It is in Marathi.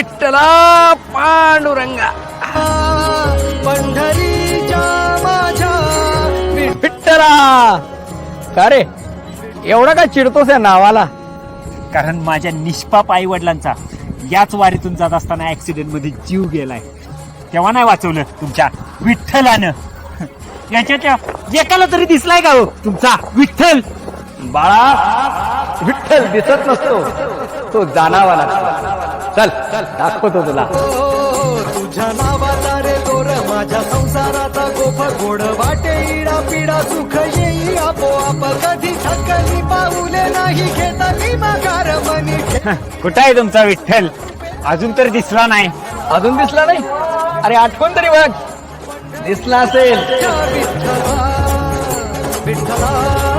विठ्ठला पांडुरंगा पंढरीच्या माझ्या विठ्ठला. का रे एवढा का चिडतोस या नावाला? कारण माझ्या निष्पाप आई वडिलांचा याच वारीतून जात असताना ऍक्सिडेंट मध्ये जीव गेलाय, तेव्हा नाही वाचवलं तुमच्या विठ्ठलानं. याच्या एकाला तरी दिसलाय का हो तुमचा विठ्ठल? बाळा विठ्ठल दिसत नसतो, तो जाणावा लागतो. चल चल दाखवतो तुला. तुझ्या नावाचा रे दोर माझ्या संसाराचा गोफर गोड वाटे इडा पिडा सुख येई आपोआप कधी थकली पाऊले नाही घेता मी माघार मनी. कुठं आहे तुमचा विठ्ठल? अजून तर दिसला नाही. अजून दिसला नाही? अरे आठवण तरी बघ, दिसला असेल. विठ्ठला विठ्ठला